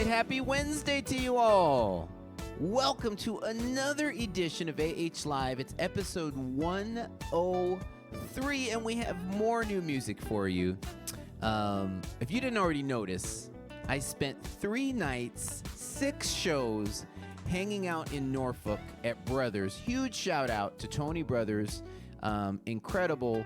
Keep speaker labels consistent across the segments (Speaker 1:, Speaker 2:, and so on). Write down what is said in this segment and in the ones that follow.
Speaker 1: right, happy Wednesday to you all. Welcome to another edition of AH Live. It's episode 103, and we have more new music for you. If you didn't already notice, I spent 3 nights, 6 shows, hanging out in Norfolk at Brothers. Huge shout out to Tony Brothers, incredible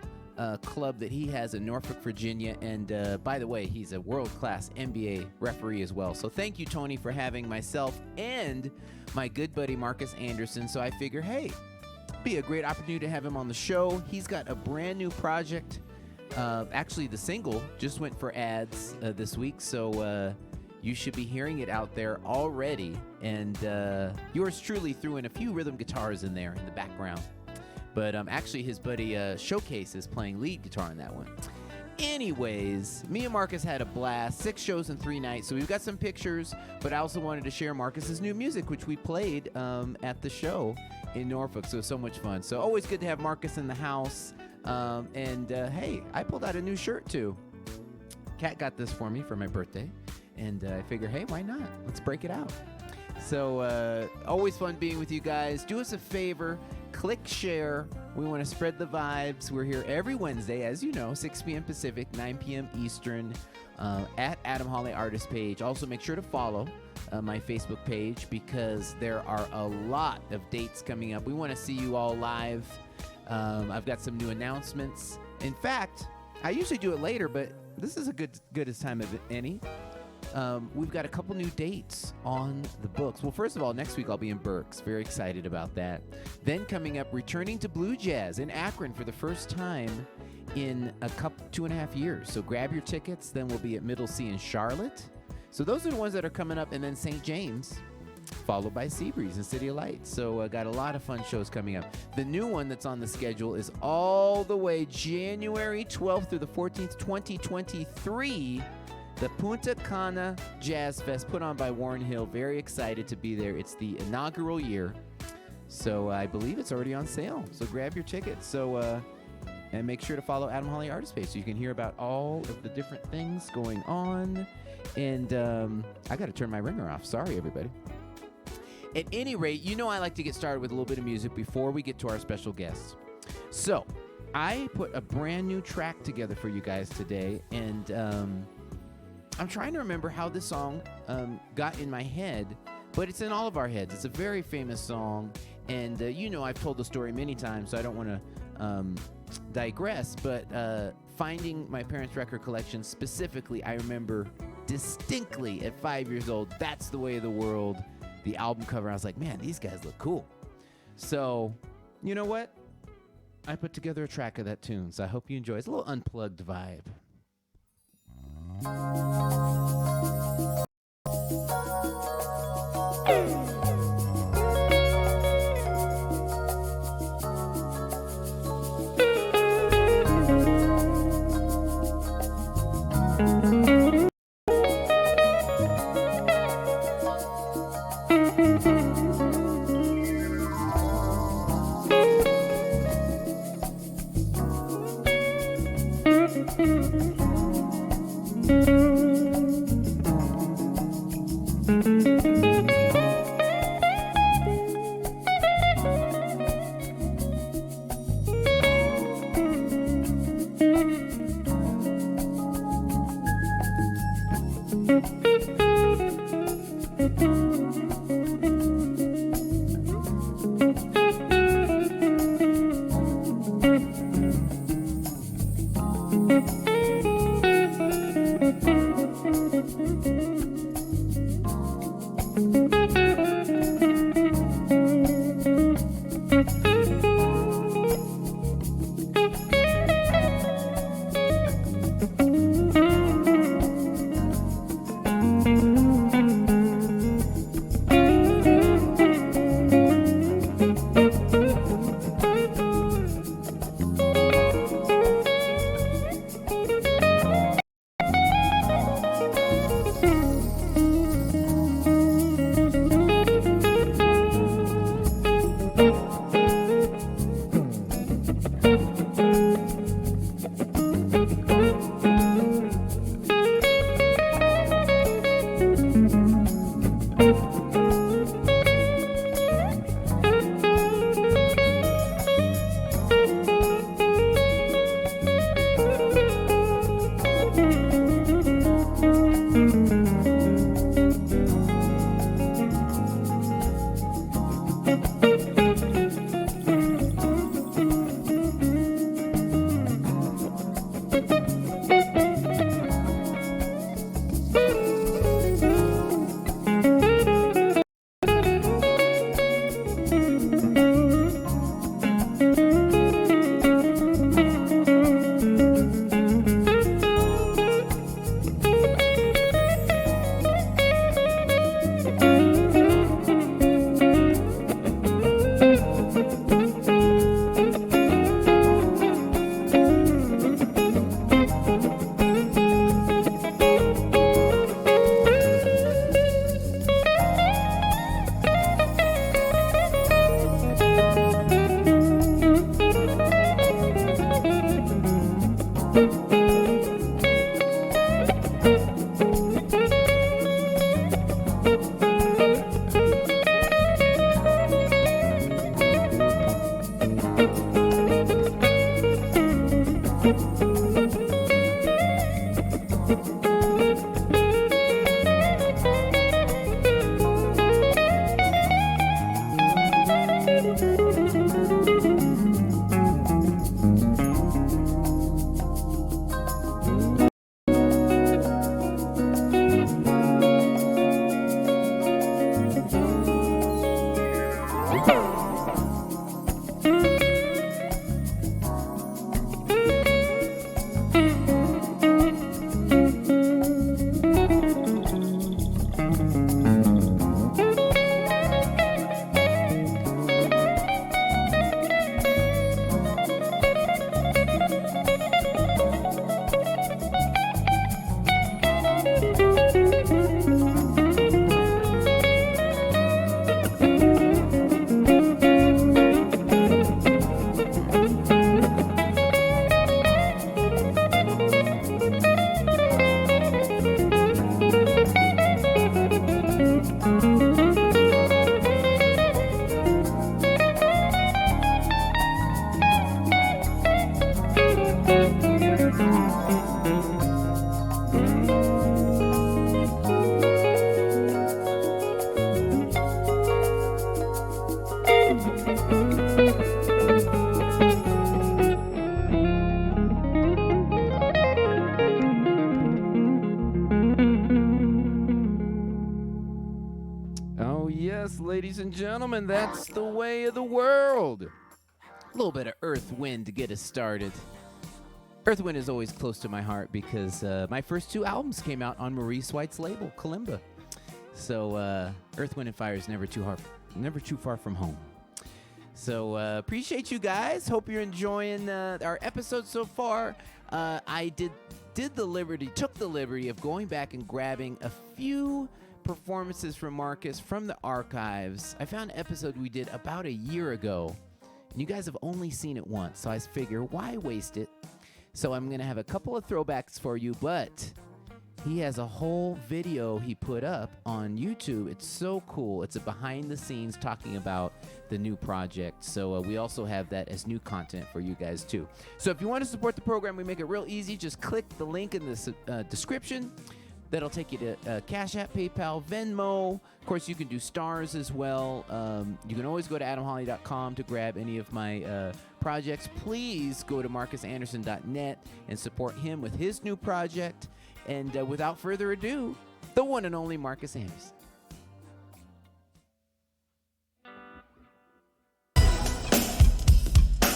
Speaker 1: club that he has in Norfolk, Virginia. And by the way, he's a world-class NBA referee as well. So thank you, Tony, for having myself and my good buddy Marcus Anderson. So I figure, hey, be a great opportunity to have him on the show. He's got a brand new project. Actually, the single just went for ads this week. So you should be hearing it out there already. And yours truly threw in a few rhythm guitars in there in the background. But actually, his buddy Showcase is playing lead guitar on that one. Anyways, me and Marcus had a blast. 6 shows in 3 nights. So we've got some pictures, but I also wanted to share Marcus's new music, which we played at the show in Norfolk. So it was so much fun. So always good to have Marcus in the house. Hey, I pulled out a new shirt too. Kat got this for me for my birthday. And I figure, hey, why not? Let's break it out. So always fun being with you guys. Do us a favor. Click share. We want to spread the vibes. We're here every Wednesday, as you know, 6 p.m. Pacific, 9 p.m. Eastern, at Adam Holly Artist Page. Also, make sure to follow my Facebook page because there are a lot of dates coming up. We want to see you all live. I've got some new announcements. In fact, I usually do it later, but this is a good time of any. We've got a couple new dates on the books. Well, first of all, next week I'll be in Berks. Very excited about that. Then coming up, returning to Blue Jazz in Akron for the first time in 2.5 years. So grab your tickets. Then we'll be at Middle C in Charlotte. So those are the ones that are coming up. And then St. James, followed by Seabreeze and City of Lights. So got a lot of fun shows coming up. The new one that's on the schedule is all the way January 12th through the 14th, 2023. The Punta Cana Jazz Fest put on by Warren Hill. Very excited to be there. It's the inaugural year. So I believe it's already on sale. So grab your tickets. So and make sure to follow Adam Holly Artist Page so you can hear about all of the different things going on. And I got to turn my ringer off. Sorry, everybody. At any rate, you know I like to get started with a little bit of music before we get to our special guests. So I put a brand new track together for you guys today. And I'm trying to remember how this song got in my head, but it's in all of our heads. It's a very famous song, and you know I've told the story many times, so I don't want to digress, but finding my parents' record collection specifically, I remember distinctly at 5 years old, That's the Way of the World, the album cover. I was like, man, these guys look cool. So, you know what? I put together a track of that tune, so I hope you enjoy. It's a little unplugged vibe. Yes, ladies and gentlemen, that's the way of the world. A little bit of Earth Wind to get us started. Earth Wind is always close to my heart because my first two albums came out on Maurice White's label, Kalimba. So Earth, Wind, and Fire is never too far from home. So appreciate you guys. Hope you're enjoying our episode so far. I took the liberty of going back and grabbing a few performances from Marcus from the archives. I found an episode we did about a year ago, and you guys have only seen it once, so I figure why waste it? So I'm going to have a couple of throwbacks for you, but he has a whole video he put up on YouTube. It's so cool. It's a behind the scenes talking about the new project. So we also have that as new content for you guys too. So if you want to support the program, we make it real easy. Just click the link in the description. That'll take you to Cash App, PayPal, Venmo. Of course, you can do stars as well. You can always go to adamholly.com to grab any of my projects. Please go to marcusanderson.net and support him with his new project. And without further ado, the one and only Marcus Anderson.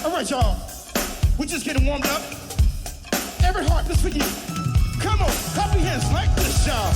Speaker 2: All right, y'all. We're just getting warmed up. Every heart, this for you. Come on, clap your hands like this, y'all.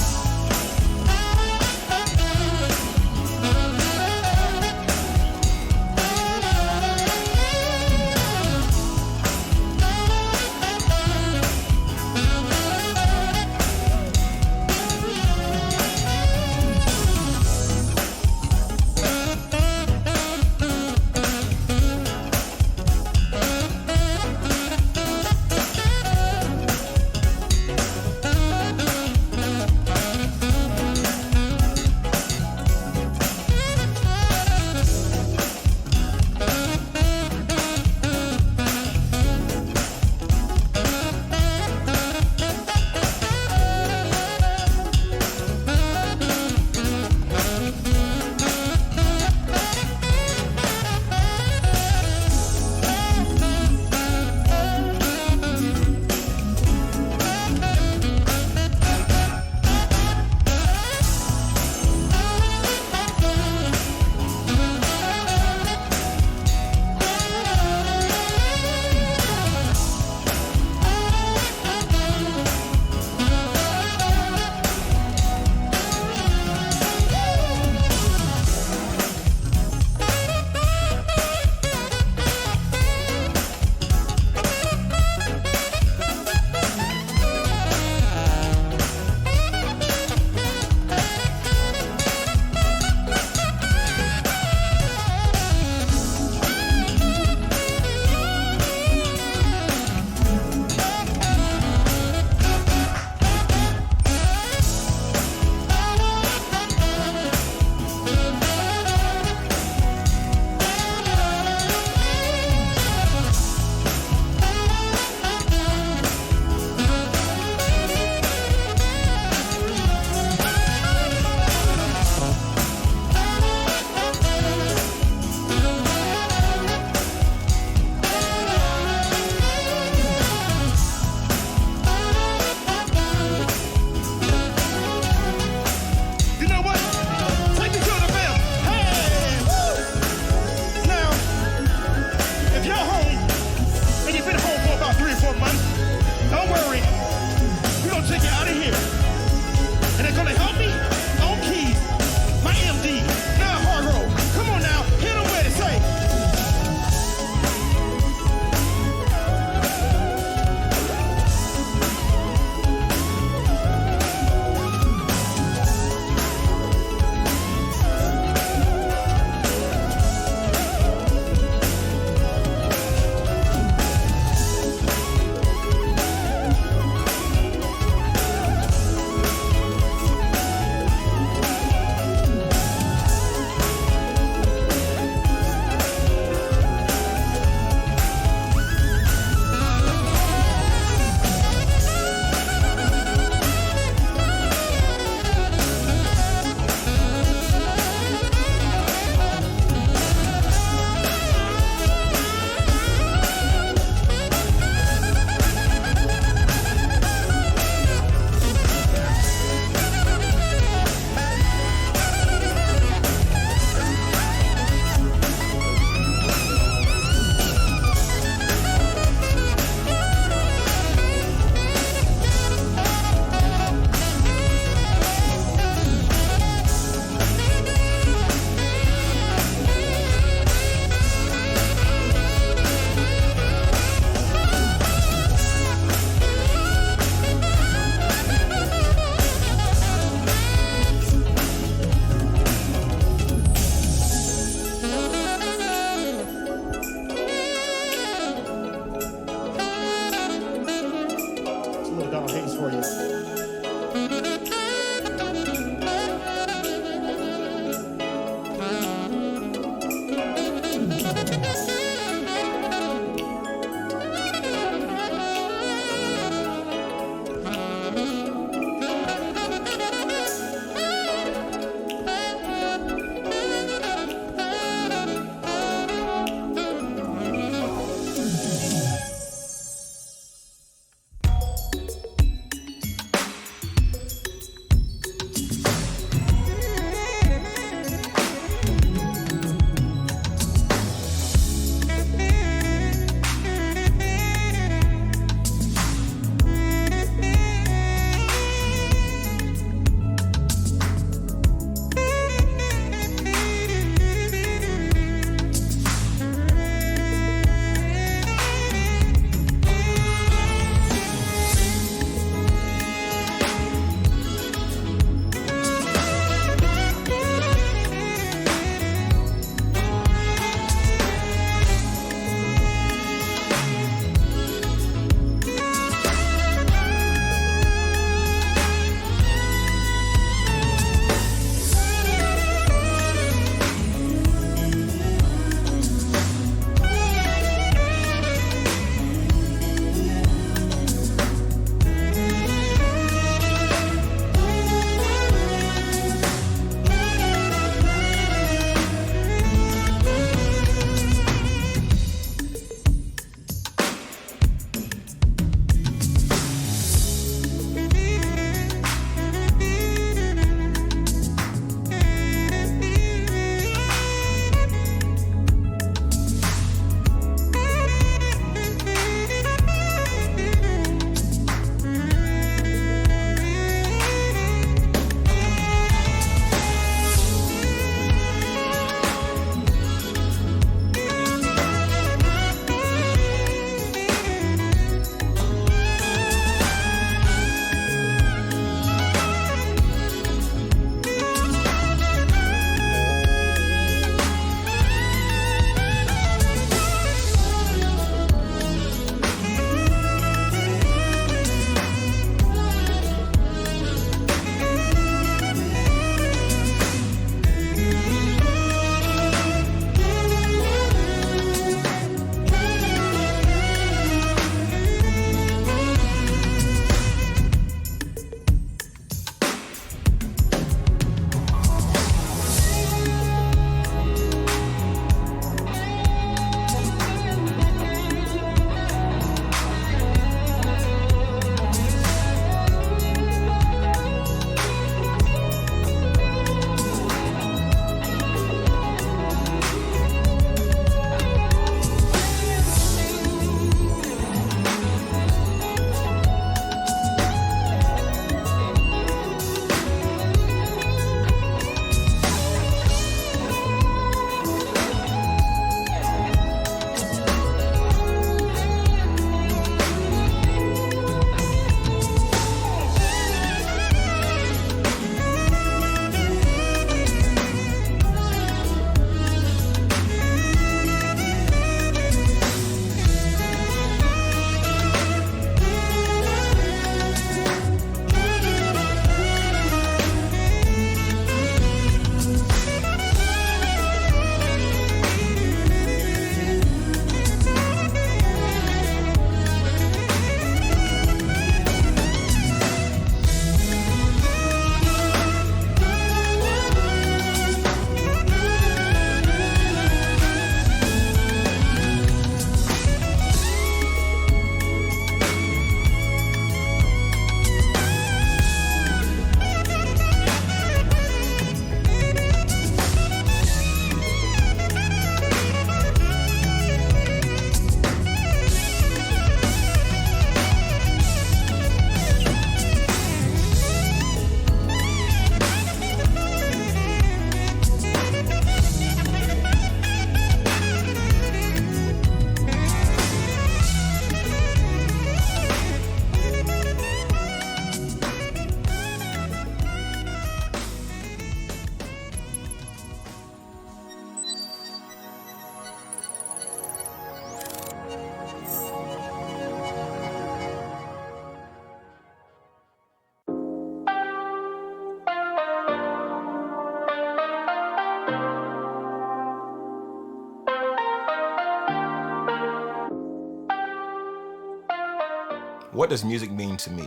Speaker 3: What does music mean to me?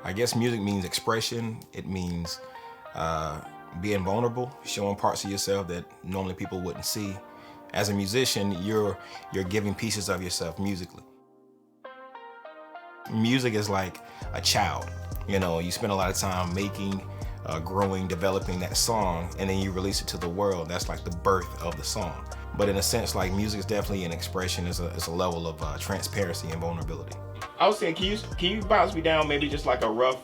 Speaker 3: I guess music means expression. It means being vulnerable, showing parts of yourself that normally people wouldn't see. As a musician, you're giving pieces of yourself musically. Music is like a child. You know, you spend a lot of time making, growing, developing that song, and then you release it to the world. That's like the birth of the song. But in a sense, like, music is definitely an expression. It's a level of transparency and vulnerability.
Speaker 4: I was saying, can you bounce me down maybe just like a rough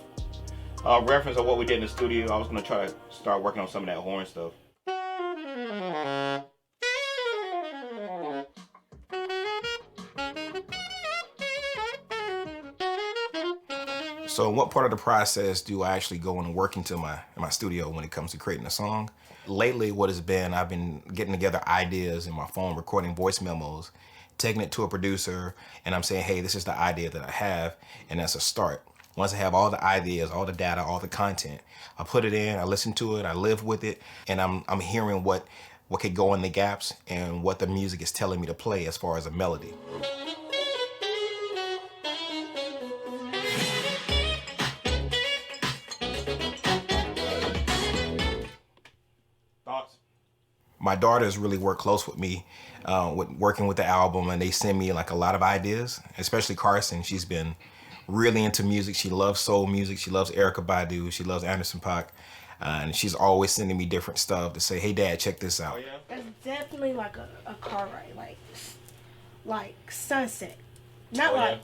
Speaker 4: reference of what we did in the studio? I was gonna try to start working on some of that horn stuff.
Speaker 3: So what part of the process do I actually go and work into my studio when it comes to creating a song? Lately, what has been, I've been getting together ideas in my phone, recording voice memos, taking it to a producer, and I'm saying, hey, this is the idea that I have, and that's a start. Once I have all the ideas, all the data, all the content, I put it in, I listen to it, I live with it, and I'm hearing what could go in the gaps and what the music is telling me to play as far as a melody.
Speaker 4: Thoughts?
Speaker 3: My daughters really work close with me with working with the album, and they send me like a lot of ideas, especially Carson. She's been really into music. She loves soul music. She loves Erykah Badu. She loves Anderson .Paak. And she's always sending me different stuff to say, hey, Dad, check this out.
Speaker 4: Oh, yeah?
Speaker 5: It's definitely like a car ride, like sunset. Not
Speaker 4: Oh,
Speaker 5: like,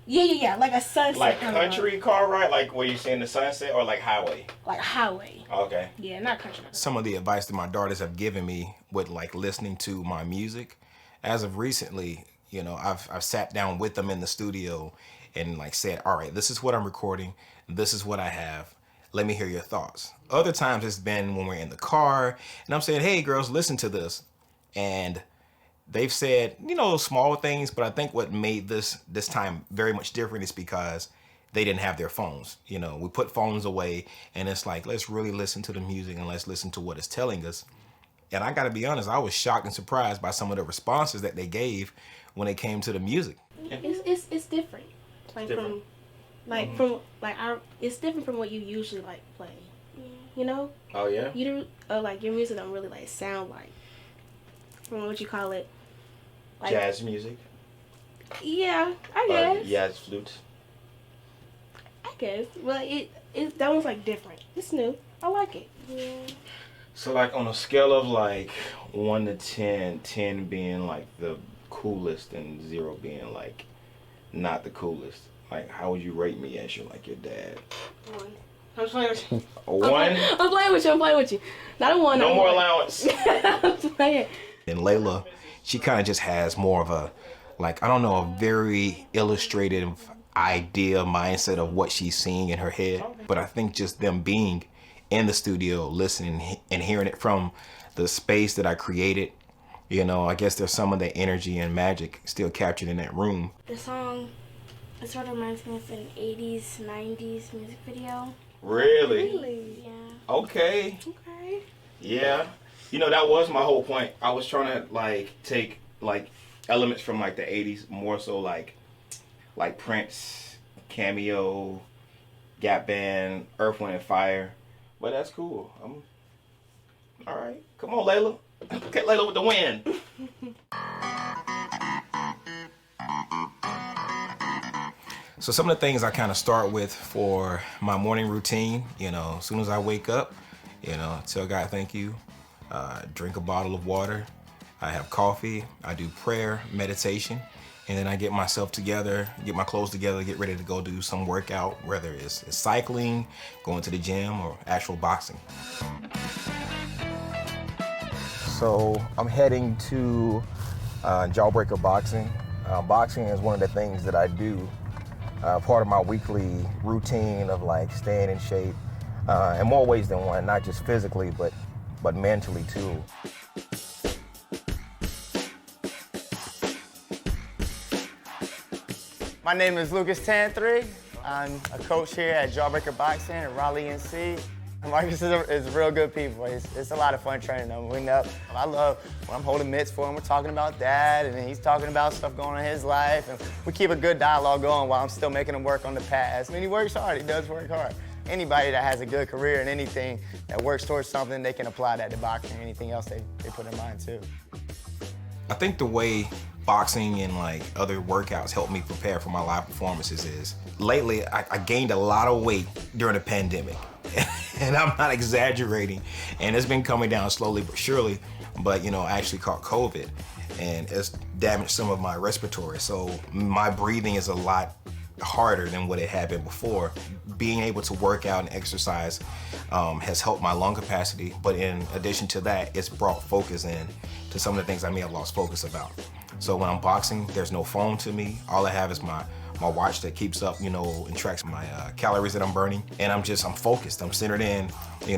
Speaker 5: yeah, like a sunset.
Speaker 4: Like
Speaker 5: kind of
Speaker 4: country car ride, like where you seeing the sunset, or like highway?
Speaker 5: like highway.
Speaker 4: Okay.
Speaker 5: Yeah, not country.
Speaker 3: Some of the advice that my daughters have given me with like listening to my music, as of recently, you know, I've sat down with them in the studio and like said, all right, this is what I'm recording. This is what I have. Let me hear your thoughts. Other times it's been when we're in the car and I'm saying, hey girls, listen to this. And they've said, you know, small things, but I think what made this time very much different is because they didn't have their phones. You know, we put phones away and it's like, let's really listen to the music and let's listen to what it's telling us. And I gotta be honest, I was shocked and surprised by some of the responses that they gave when it came to the music.
Speaker 5: It's different. Like
Speaker 4: different.
Speaker 5: it's different from what you usually like play. You know?
Speaker 4: Oh, yeah?
Speaker 5: You do like your music don't really like sound like from what you call it. Like,
Speaker 4: Jazz music?
Speaker 5: Yeah, I guess.
Speaker 4: Jazz flute?
Speaker 5: I guess. Well, it that one's like different. It's new. I like it. Yeah.
Speaker 4: So like on a scale of like 1 to 10, 10 being like the coolest and 0 being like not the coolest, like how would you rate me as your dad?
Speaker 5: 1. I'm playing with you.
Speaker 4: A 1?
Speaker 5: I'm playing with you. Not a 1.
Speaker 4: No more
Speaker 5: 1.
Speaker 4: allowance.
Speaker 5: I'm playing.
Speaker 3: And Layla, she kind of just has more of a, like, I don't know, a very illustrative idea, mindset of what she's seeing in her head. But I think just them being in the studio, listening and hearing it from the space that I created, you know, I guess there's some of that energy and magic still captured in that room.
Speaker 6: The song, it sort of reminds me of an 80s, 90s music video.
Speaker 4: Really?
Speaker 6: Yeah.
Speaker 4: Okay.
Speaker 5: Okay.
Speaker 4: Yeah. You know, that was my whole point. I was trying to like take like elements from like the 80s, more so like Prince, Cameo, Gap Band, Earth, Wind and Fire. But that's cool. All right. Come on, Layla. Okay, Layla with the win.
Speaker 3: So some of the things I kind of start with for my morning routine, you know, as soon as I wake up, you know, tell God thank you, drink a bottle of water, I have coffee, I do prayer, meditation, and then I get myself together, get my clothes together, get ready to go do some workout, whether it's cycling, going to the gym, or actual boxing. So I'm heading to Jawbreaker Boxing. Boxing is one of the things that I do, part of my weekly routine of like staying in shape, in more ways than one, not just physically, but mentally too.
Speaker 7: My name is Lucas Tanthry. I'm a coach here at Jawbreaker Boxing in Raleigh, NC. Marcus is real good people. It's a lot of fun training him. I love when I'm holding mitts for him. We're talking about that, and then he's talking about stuff going on in his life, and we keep a good dialogue going while I'm still making him work on the past. I mean, he works hard. He does work hard. Anybody that has a good career in anything that works towards something, they can apply that to boxing or anything else they put in mind too.
Speaker 3: I think the way boxing and like other workouts help me prepare for my live performances is lately I gained a lot of weight during the pandemic. And I'm not exaggerating. And it's been coming down slowly but surely. But I actually caught COVID and it's damaged some of my respiratory. So my breathing is a lot harder than what it had been before. Being able to work out and exercise has helped my lung capacity. But in addition to that, it's brought focus in to some of the things I may have lost focus about. So when I'm boxing, there's no phone to me. All I have is my watch that keeps up, and tracks my calories that I'm burning. And I'm focused. I'm centered in,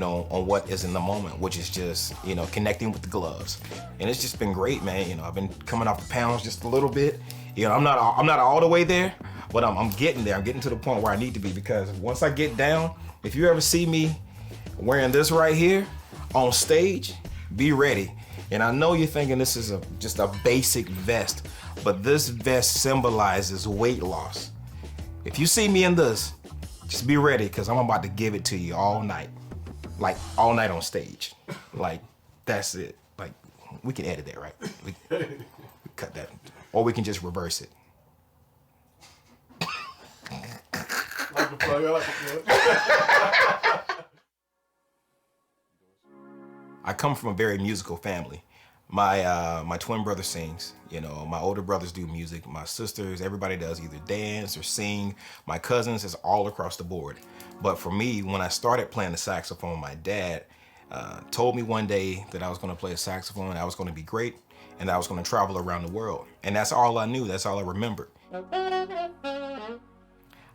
Speaker 3: on what is in the moment, which is just, connecting with the gloves. And it's just been great, man. I've been coming off the pounds just a little bit. I'm not all the way there, but I'm getting there. I'm getting to the point where I need to be, because once I get down, if you ever see me wearing this right here on stage, be ready. And I know you're thinking this is just a basic vest, but this vest symbolizes weight loss. If you see me in this, just be ready, because I'm about to give it to you all night. Like, all night on stage. Like, that's it. Like, we can edit that, right? We cut that. Or we can just reverse it. I come from a very musical family. My twin brother sings, my older brothers do music, my sisters, everybody does either dance or sing. My cousins is all across the board. But for me, when I started playing the saxophone, my dad told me one day that I was gonna play a saxophone and I was gonna be great and that I was gonna travel around the world. And that's all I knew, that's all I remembered.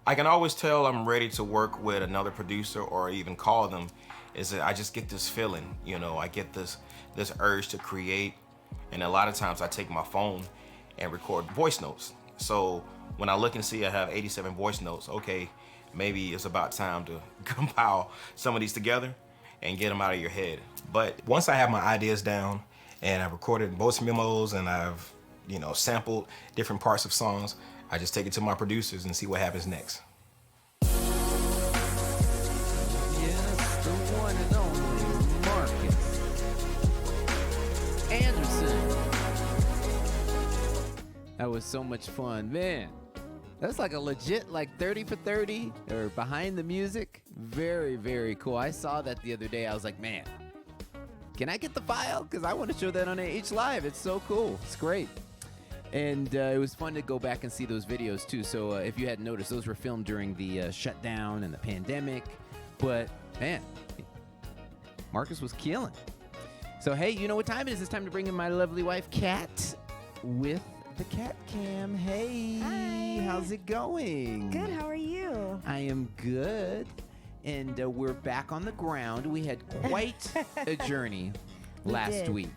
Speaker 3: I can always tell I'm ready to work with another producer or even call them, is that I just get this feeling, I get this urge to create. And a lot of times I take my phone and record voice notes. So when I look and see I have 87 voice notes, okay, maybe it's about time to compile some of these together and get them out of your head. But once I have my ideas down and I've recorded voice memos and I've, sampled different parts of songs, I just take it to my producers and see what happens next.
Speaker 1: That was so much fun, man. That's like a legit 30 for 30 or behind the music. Very, very cool. I saw that the other day. I was like, man, can I get the file? Because I want to show that on AH Live. It's so cool. It's great. And it was fun to go back and see those videos too. So if you hadn't noticed, those were filmed during the shutdown and the pandemic. But man, Marcus was killing. So hey, you know what time it is? It's time to bring in my lovely wife, Kat, with the Cat Cam. Hey,
Speaker 8: hi.
Speaker 1: How's it going?
Speaker 8: Good, how are you?
Speaker 1: I am good. And we're back on the ground. We had quite a journey last week.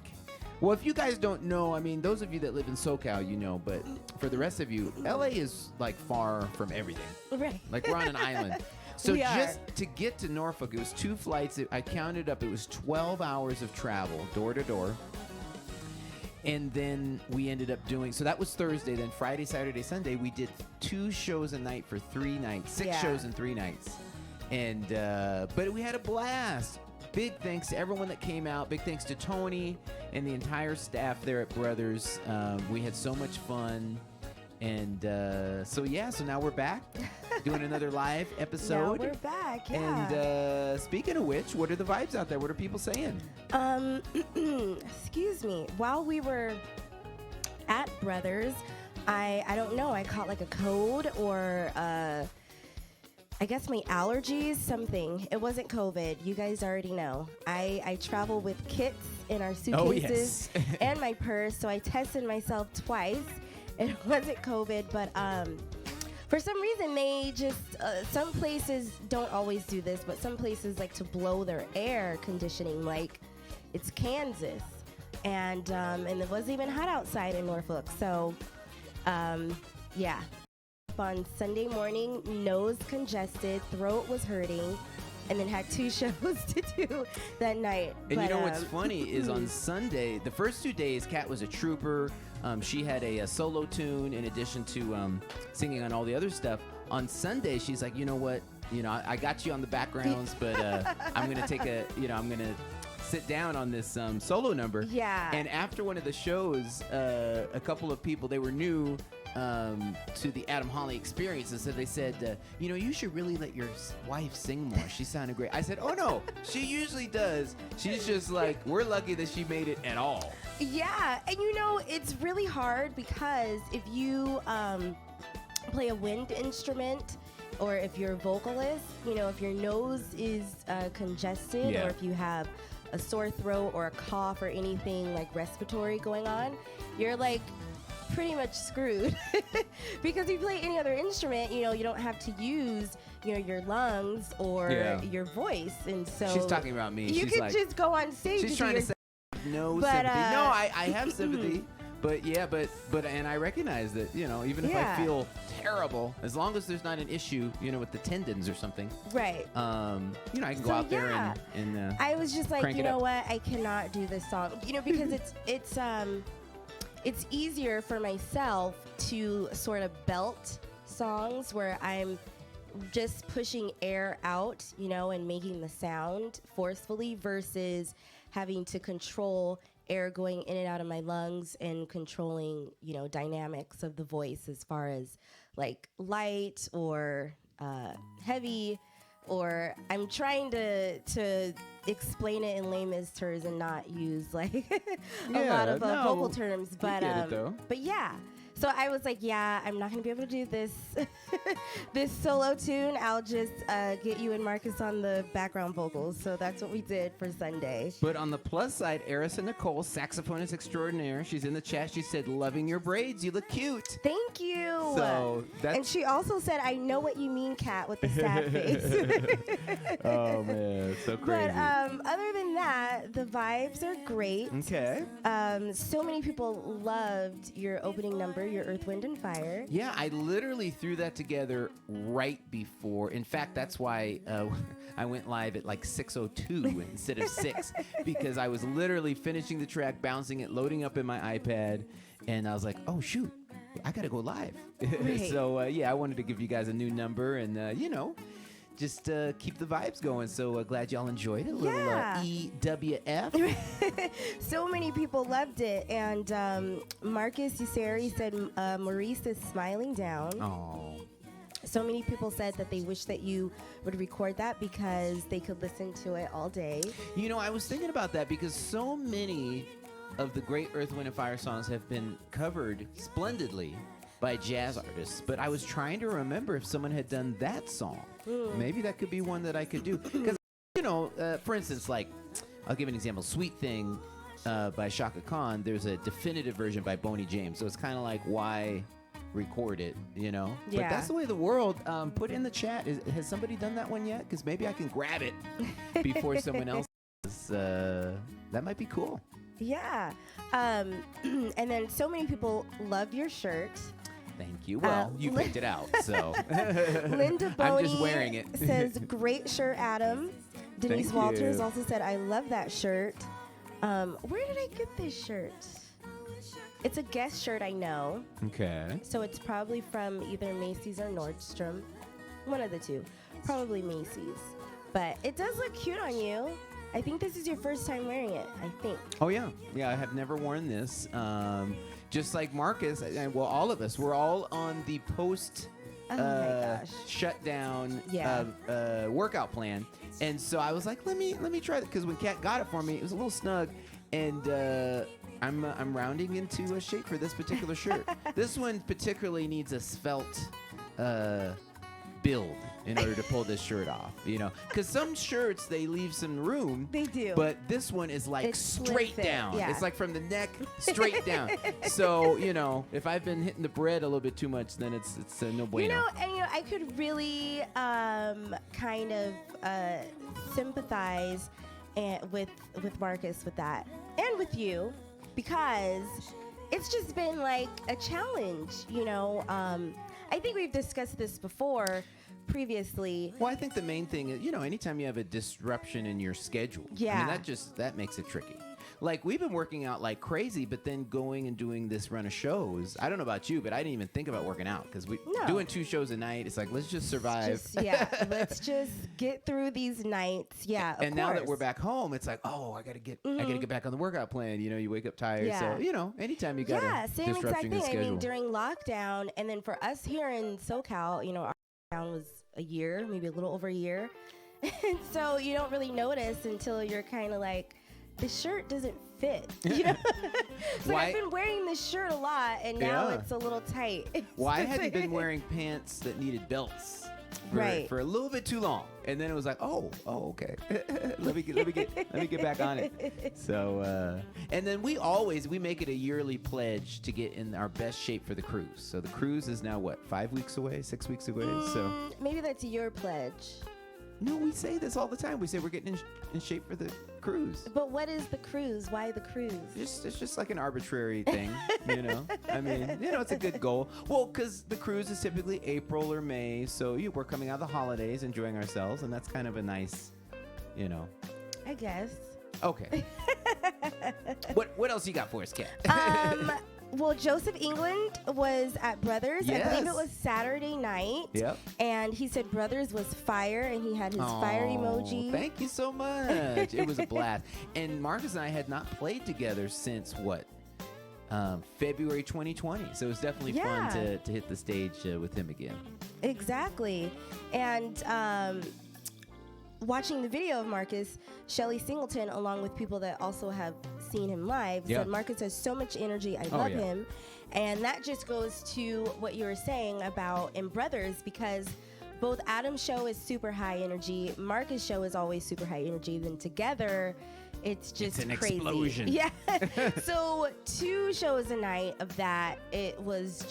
Speaker 1: Well, if you guys don't know, I mean, those of you that live in SoCal, you know, but for the rest of you, LA is far from everything.
Speaker 8: Right.
Speaker 1: We're on an island. So just to get to Norfolk, it was 2 flights. I counted up, it was 12 hours of travel, door to door. And then we ended up doing, so that was Thursday. Then Friday, Saturday, Sunday, we did 2 shows a night for 3 nights, 6 shows in 3 nights. And, but we had a blast. Big thanks to everyone that came out. Big thanks to Tony and the entire staff there at Brothers. We had so much fun. And so now we're back doing another live episode.
Speaker 8: Now we're back, yeah.
Speaker 1: And speaking of which, what are the vibes out there? What are people saying?
Speaker 8: Excuse me. While we were at Brothers, I don't know, I caught a code or I guess my allergies, something. It wasn't COVID. You guys already know. I travel with kits in our suitcases and my purse, so I tested myself twice. It wasn't COVID, but for some reason they just, some places don't always do this, but some places like to blow their air conditioning like it's Kansas. And it wasn't even hot outside in Norfolk, so yeah. On Sunday morning, nose congested, throat was hurting, and then had 2 shows to do that night.
Speaker 1: And
Speaker 8: But,
Speaker 1: you know what's funny is on Sunday, the first 2 days, Kat was a trooper. She had a solo tune in addition to singing on all the other stuff. On Sunday, she's like, you know what? I got you on the backgrounds, but I'm going to take I'm going to sit down on this solo number.
Speaker 8: Yeah.
Speaker 1: And after one of the shows, a couple of people, they were new to the Adam Holly experience, and so they said, you should really let your wife sing more. She sounded great. I said, oh no, she usually does. She's just like, we're lucky that she made it at all.
Speaker 8: Yeah, and it's really hard because if you play a wind instrument, or if you're a vocalist, if your nose is congested,
Speaker 1: Yeah.
Speaker 8: or if you have a sore throat or a cough or anything like respiratory going on, you're like pretty much screwed. Because if you play any other instrument, you don't have to use your lungs or
Speaker 1: Yeah.
Speaker 8: your voice, and so
Speaker 1: She's talking about me.
Speaker 8: You
Speaker 1: She's
Speaker 8: could
Speaker 1: like,
Speaker 8: just go on stage.
Speaker 1: she's
Speaker 8: and
Speaker 1: trying
Speaker 8: do
Speaker 1: to
Speaker 8: your
Speaker 1: say no
Speaker 8: But,
Speaker 1: sympathy. No, I have sympathy. But and I recognize that, even if I
Speaker 8: Yeah.
Speaker 1: feel terrible, as long as there's not an issue, with the tendons or something,
Speaker 8: right.
Speaker 1: I can go
Speaker 8: So,
Speaker 1: out there
Speaker 8: yeah.
Speaker 1: and
Speaker 8: I was just like,
Speaker 1: crank
Speaker 8: you
Speaker 1: it
Speaker 8: know
Speaker 1: up.
Speaker 8: what? I cannot do this song. Because it's easier for myself to sort of belt songs where I'm just pushing air out, and making the sound forcefully versus having to control air going in and out of my lungs and controlling, dynamics of the voice as far as like light or heavy, or I'm trying to explain it in layman's terms and not use like a lot of vocal terms, but
Speaker 1: get it, though.
Speaker 8: but yeah. So I was like, yeah, I'm not going to be able to do this this solo tune. I'll just get you and Marcus on the background vocals. So that's what we did for Sunday.
Speaker 1: But on the plus side, Arisa Nicole, saxophonist extraordinaire, she's in the chat. She said, loving your braids. You look cute.
Speaker 8: Thank you.
Speaker 1: So that's...
Speaker 8: And she also said, I know what you mean, Kat, with the sad face.
Speaker 1: Oh, man. It's so crazy.
Speaker 8: But other than that, the vibes are great.
Speaker 1: Okay.
Speaker 8: So many people loved your opening number, your Earth, Wind, and Fire.
Speaker 1: Yeah, I literally threw that together right before. In fact, that's why I went live at like 6:02 instead of 6, because I was literally finishing the track, bouncing it, loading up in my iPad, and I was like, oh, shoot, I got to go live.
Speaker 8: Right.
Speaker 1: So, I wanted to give you guys a new number and, just keep the vibes going. So glad y'all enjoyed it. A little
Speaker 8: Yeah.
Speaker 1: EWF.
Speaker 8: So many people loved it. And Marcus Useri said Maurice is smiling down.
Speaker 1: Oh.
Speaker 8: So many people said that they wish that you would record that because they could listen to it all day.
Speaker 1: I was thinking about that because so many of the great Earth, Wind, and Fire songs have been covered splendidly by jazz artists, but I was trying to remember if someone had done that song. Maybe that could be one that I could do. Because, for instance, like, I'll give an example. Sweet Thing by Shaka Khan, there's a definitive version by Boney James. So it's kind of like, why record it,
Speaker 8: Yeah.
Speaker 1: But that's the way of the world. Put in the chat, has somebody done that one yet? Because maybe I can grab it before someone else does. That might be cool.
Speaker 8: Yeah. And then so many people love your shirt.
Speaker 1: Thank you. Well, you picked it out, so
Speaker 8: Linda
Speaker 1: I'm
Speaker 8: Boney
Speaker 1: just wearing it.
Speaker 8: says, great shirt, Adam. Denise
Speaker 1: Thank
Speaker 8: Walters
Speaker 1: you.
Speaker 8: also said, I love that shirt. Where did I get this shirt? It's a Guess shirt, I know.
Speaker 1: Okay.
Speaker 8: So it's probably from either Macy's or Nordstrom. One of the two. Probably Macy's. But it does look cute on you. I think this is your first time wearing it, I think.
Speaker 1: Oh, yeah. Yeah, I have never worn this. Just like Marcus, and well, all of us, we're all on the post
Speaker 8: Oh my gosh.
Speaker 1: shutdown
Speaker 8: Yeah.
Speaker 1: workout plan. And so I was like, let me try that, because when Kat got it for me, it was a little snug, and I'm rounding into a shape for this particular shirt. This one particularly needs a svelte build in order to pull this shirt off, because some shirts, they leave some room.
Speaker 8: They do.
Speaker 1: But this one is like
Speaker 8: It's slim
Speaker 1: straight
Speaker 8: fit,
Speaker 1: down.
Speaker 8: yeah.
Speaker 1: It's like from the neck straight down. So, if I've been hitting the bread a little bit too much, then it's no bueno.
Speaker 8: And I could really kind of sympathize with Marcus with that, and with you, because it's just been like a challenge. I think we've discussed this before. previously.
Speaker 1: Well, I think the main thing is, anytime you have a disruption in your schedule, I
Speaker 8: Yeah.
Speaker 1: mean, that makes it tricky. Like, we've been working out like crazy, but then going and doing this run of shows. I don't know about you, but I didn't even think about working out because
Speaker 8: No.
Speaker 1: doing 2 shows a night. It's like, let's just survive.
Speaker 8: Let's just get through these nights. Yeah, of
Speaker 1: And now that
Speaker 8: course.
Speaker 1: we're back home, it's like, oh, I gotta get back on the workout plan. You wake up tired,
Speaker 8: Yeah.
Speaker 1: so anytime you got
Speaker 8: Yeah,
Speaker 1: a
Speaker 8: same exact
Speaker 1: disruption in
Speaker 8: thing.
Speaker 1: the
Speaker 8: I
Speaker 1: schedule.
Speaker 8: mean, during lockdown, and then for us here in SoCal, our lockdown was a year, maybe a little over a year. And so you don't really notice until you're kind of like, the shirt doesn't fit. It's like,
Speaker 1: Why-
Speaker 8: I've been wearing this shirt a lot, and now
Speaker 1: Yeah.
Speaker 8: it's a little tight.
Speaker 1: Well, I hadn't been wearing pants that needed belts for a little bit too long, and then it was like, oh, okay, let me get back on it. So, and then we make it a yearly pledge to get in our best shape for the cruise. So the cruise is now what, 5 weeks away, 6 weeks away. So
Speaker 8: Maybe that's your pledge.
Speaker 1: no, we say this all the time. We say we're getting in shape for the cruise.
Speaker 8: But what is the cruise? Why the cruise?
Speaker 1: It's just like an arbitrary thing, I mean, it's a good goal. Well, because the cruise is typically April or May, so we're coming out of the holidays, enjoying ourselves, and that's kind of a nice,
Speaker 8: I guess.
Speaker 1: Okay. What else you got for us, Kat?
Speaker 8: Well, Joseph England was at Brothers. I believe
Speaker 1: Yes.
Speaker 8: it was Saturday night.
Speaker 1: Yep.
Speaker 8: And he said Brothers was fire, and he had his fire emoji.
Speaker 1: Thank you so much. It was a blast. And Marcus and I had not played together since what? February 2020. So it was definitely fun to hit the stage with him again.
Speaker 8: Exactly. And watching the video of Marcus, Shelly Singleton, along with people that also have seen him live, said Marcus has so much energy. I love him. And that just goes to what you were saying about in Brothers, because both Adam's show is super high energy, Marcus' show is always super high energy. Then together, it's just
Speaker 1: an
Speaker 8: crazy.
Speaker 1: explosion.
Speaker 8: Yeah. So 2 shows a night of that, it was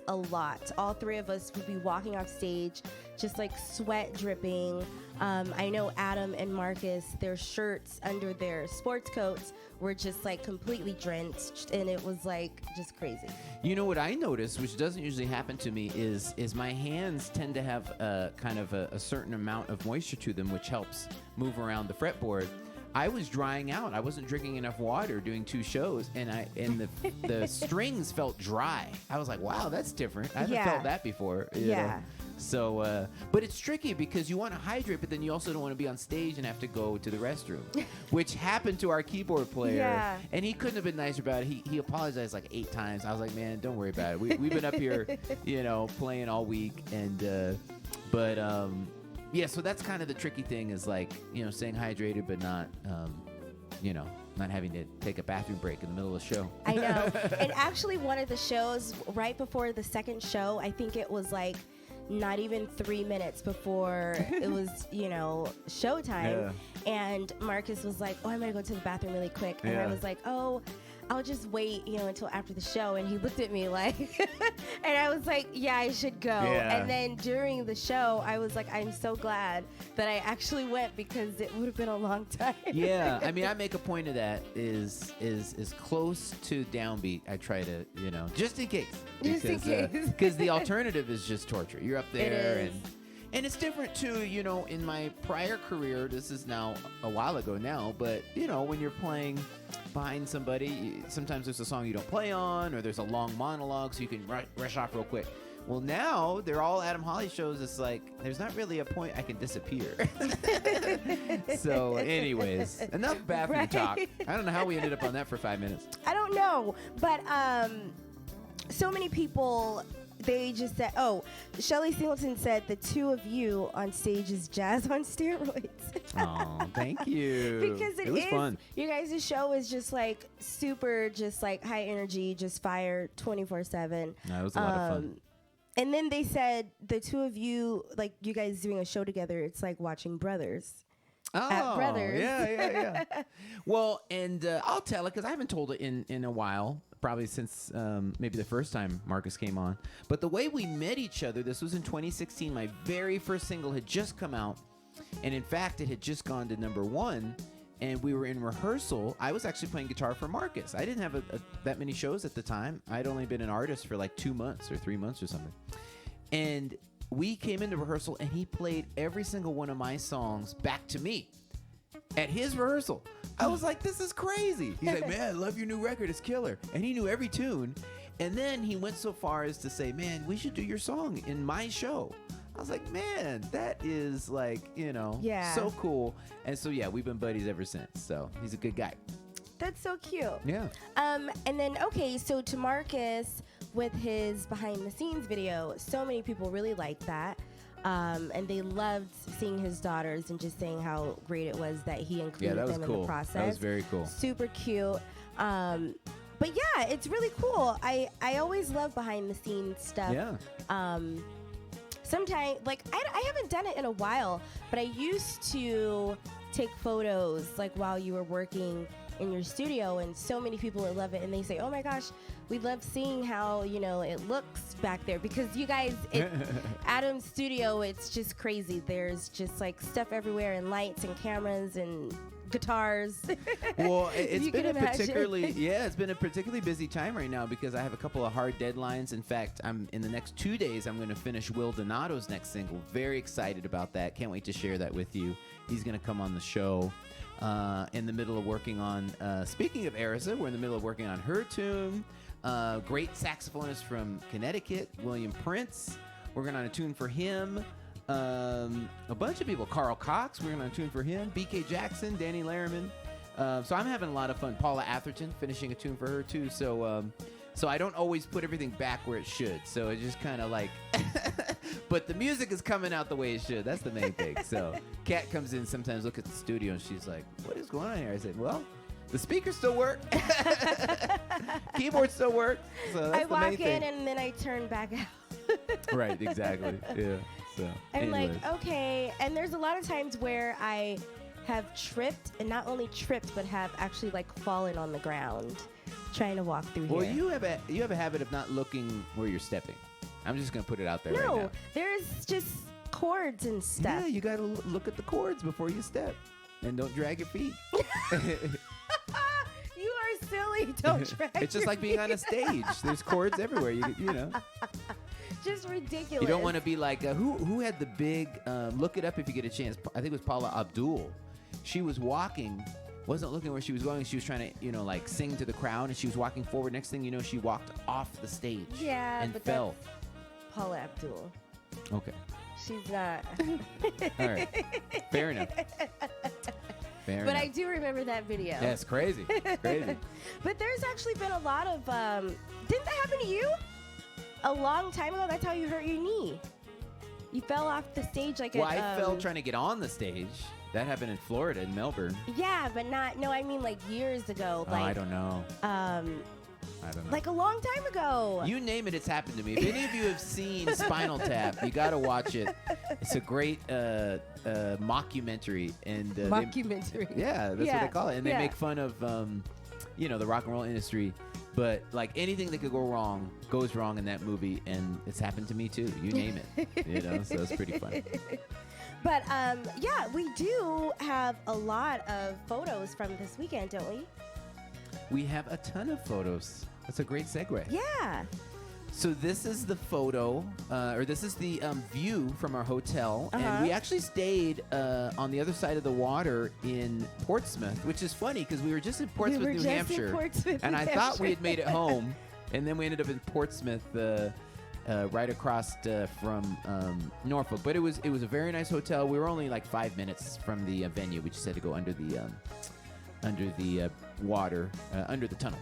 Speaker 8: a lot. All 3 of us would be walking off stage, just like sweat dripping. I know Adam and Marcus, their shirts under their sports coats were just like completely drenched, and it was like just crazy.
Speaker 1: You know what I noticed, which doesn't usually happen to me, is my hands tend to have kind of a certain amount of moisture to them, which helps move around the fretboard. I was drying out. I wasn't drinking enough water doing 2 shows, and the strings felt dry. I was like, wow, that's different. I haven't felt that before. You know? So, but it's tricky because you want to hydrate, but then you also don't want to be on stage and have to go to the restroom, which happened to our keyboard player. Yeah. And he couldn't have been nicer about it. He apologized like 8 times. I was like, man, don't worry about it. We've been up here, playing all week. And, yeah, so that's kind of the tricky thing is like, staying hydrated, but not, not having to take a bathroom break in the middle of the show.
Speaker 8: I know. And actually one of the shows right before the second show, I think it was like not even 3 minutes before it was, showtime. Yeah. And Marcus was like, oh, I'm going to go to the bathroom really quick. And I was like, oh, I'll just wait, until after the show. And he looked at me like, and I was like, yeah, I should go. Yeah. And then during the show, I was like, I'm so glad that I actually went because it would have been a long time.
Speaker 1: Yeah. I mean, I make a point of that is close to downbeat. I try to, just in case.
Speaker 8: Just in case.
Speaker 1: Because the alternative is just torture. You're up there and it's different too, in my prior career, this is now a while ago now, but when you're playing behind somebody, sometimes there's a song you don't play on or there's a long monologue so you can rush off real quick. Well, now they're all Adam Holly shows. It's like there's not really a point I can disappear. So anyways, enough bathroom talk. I don't know how we ended up on that for 5 minutes.
Speaker 8: I don't know, but so many people, they just said, Shelly Singleton said the 2 of you on stage is jazz on steroids.
Speaker 1: Oh, thank you.
Speaker 8: Because it
Speaker 1: was
Speaker 8: is
Speaker 1: fun.
Speaker 8: You guys' show is just like super, just like high energy, just fire 24/7.
Speaker 1: No, it was a lot of fun.
Speaker 8: And then they said the 2 of you, like you guys doing a show together, it's like watching Brothers. At Brothers.
Speaker 1: Yeah. Well, and I'll tell it because I haven't told it in a while. Probably since maybe the first time Marcus came on. But the way we met each other, this was in 2016. My very first single had just come out. And in fact, it had just gone to #1. And we were in rehearsal. I was actually playing guitar for Marcus. I didn't have that many shows at the time. I'd only been an artist for like 2 months or 3 months or something. And we came into rehearsal and he played every single one of my songs back to me at his rehearsal. I was like, this is crazy. He's like, man, I love your new record. It's killer. And he knew every tune. And then he went so far as to say, man, we should do your song in my show. I was like, man, that is like, so cool. And so, yeah, we've been buddies ever since. So he's a good guy.
Speaker 8: That's so cute.
Speaker 1: Yeah.
Speaker 8: And then, okay, so to Marcus with his behind the scenes video, so many people really liked that. And they loved seeing his daughters and just saying how great it was that he included them in the process.
Speaker 1: That was very cool.
Speaker 8: Super cute. But yeah, it's really cool. I always love behind the scenes stuff.
Speaker 1: Yeah.
Speaker 8: Sometimes, like, I haven't done it in a while, but I used to take photos, like, while you were working in your studio, and so many people would love it, and they say, oh my gosh, we love seeing how, it looks back there, because you guys, Adam's studio, it's just crazy. There's just, like, stuff everywhere, and lights and cameras and guitars.
Speaker 1: Well, it's been a particularly busy time right now because I have a couple of hard deadlines. In fact, in the next 2 days, I'm going to finish Will Donato's next single. Very excited about that. Can't wait to share that with you. He's going to come on the show. In the middle of working on, speaking of Erisa, we're in the middle of working on her tune. Great saxophonist from Connecticut, William Prince. Working on a tune for him. A bunch of people. Carl Cox, we're going to tune for him. BK Jackson, Danny Larriman. So I'm having a lot of fun. Paula Atherton, finishing a tune for her too. So I don't always put everything back where it should. So it's just kind of like, but the music is coming out the way it should. That's the main thing. So Kat comes in sometimes, look at the studio, and she's like, what is going on here? I said, well, the speakers still work. Keyboard still works. So that's
Speaker 8: I
Speaker 1: the
Speaker 8: walk
Speaker 1: main
Speaker 8: in
Speaker 1: thing.
Speaker 8: and then I turn back out.
Speaker 1: Right, exactly. Yeah. So
Speaker 8: I'm
Speaker 1: anyways.
Speaker 8: like, okay. And there's a lot of times where I have tripped, and not only tripped, but have actually like fallen on the ground trying to walk through
Speaker 1: Well,
Speaker 8: here.
Speaker 1: you have a habit of not looking where you're stepping. I'm just gonna put it out there right now.
Speaker 8: No, there's just chords and stuff.
Speaker 1: Yeah, you gotta look at the chords before you step, and don't drag your feet.
Speaker 8: You are silly. Don't drag
Speaker 1: It's just like being on a stage. There's chords everywhere. You know.
Speaker 8: Just ridiculous.
Speaker 1: You don't want to be like who had the big. Look it up if you get a chance. I think it was Paula Abdul. She was walking, wasn't looking where she was going. She was trying to like sing to the crowd, and she was walking forward. Next thing you know, she walked off the stage.
Speaker 8: Yeah,
Speaker 1: and
Speaker 8: but
Speaker 1: fell.
Speaker 8: that's Paula Abdul.
Speaker 1: Okay.
Speaker 8: She's not.
Speaker 1: All right. Fair enough. Fair
Speaker 8: But
Speaker 1: enough.
Speaker 8: I do remember that video.
Speaker 1: Yeah, it's crazy. Crazy.
Speaker 8: But there's actually been a lot of. Didn't that happen to you? A long time ago. That's how you hurt your knee. You fell off the stage like
Speaker 1: Well, I fell trying to get on the stage. That happened in Florida, in Melbourne.
Speaker 8: Yeah, but not. No, I mean like years ago.
Speaker 1: Oh,
Speaker 8: Like
Speaker 1: I don't know. I don't know.
Speaker 8: like a long time ago.
Speaker 1: You name it, it's happened to me. If any of you have seen Spinal Tap, you got to watch it. It's a great mockumentary. And
Speaker 8: Mockumentary.
Speaker 1: yeah, that's what they call it. And they
Speaker 8: yeah.
Speaker 1: make fun of, the rock and roll industry. But like anything that could go wrong goes wrong in that movie, and it's happened to me too. You name it, so it's pretty fun.
Speaker 8: But yeah, we do have a lot of photos from this weekend, don't we?
Speaker 1: We have a ton of photos. That's a great segue.
Speaker 8: Yeah.
Speaker 1: So this is the photo, or this is the view from our hotel, and we actually stayed on the other side of the water in Portsmouth, which is funny because we were just in Portsmouth, New Hampshire, and I thought we had made it home, and then we ended up in Portsmouth, right across from Norfolk. But it was a very nice hotel. We were only like 5 minutes from the venue. We just had to go under the water, under the tunnel.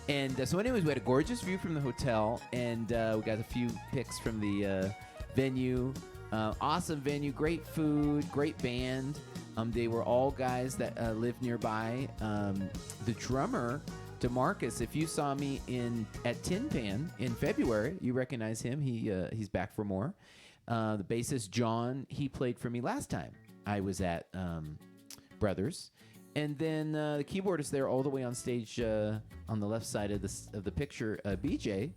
Speaker 1: And so anyways, we had a gorgeous view from the hotel, and we got a few pics from the venue. Awesome venue, great food, great band. They were all guys that live nearby. The drummer, DeMarcus, if you saw me at Tin Pan in February, you recognize him. He's back for more. The bassist, John, he played for me last time I was at Brothers. And then the keyboardist there all the way on stage on the left side of the picture, BJ,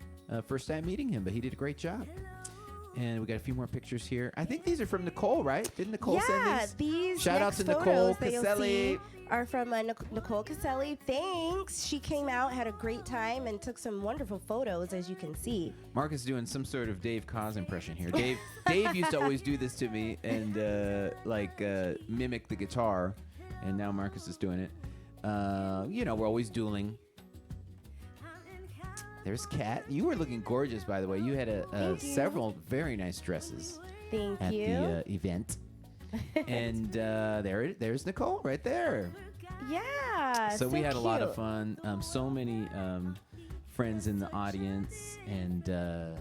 Speaker 1: first time meeting him, but he did a great job. And we got a few more pictures here. I think these are from Nicole, right? Didn't Nicole send
Speaker 8: Yeah,
Speaker 1: these?
Speaker 8: these
Speaker 1: Shout out
Speaker 8: next
Speaker 1: to Nicole
Speaker 8: photos that you'll
Speaker 1: Caselli.
Speaker 8: see are from Nicole Caselli. Thanks. She came out, had a great time, and took some wonderful photos, as you can see.
Speaker 1: Mark is doing some sort of Dave Koz impression here. Dave used to always do this to me and mimic the guitar, and now Marcus is doing it. We're always dueling. There's Kat. You were looking gorgeous, by the way. You had several very nice dresses
Speaker 8: Thank
Speaker 1: at
Speaker 8: you.
Speaker 1: the event. And there's Nicole right there.
Speaker 8: Yeah.
Speaker 1: So we had a lot of
Speaker 8: cute.
Speaker 1: fun. So many friends in the audience, and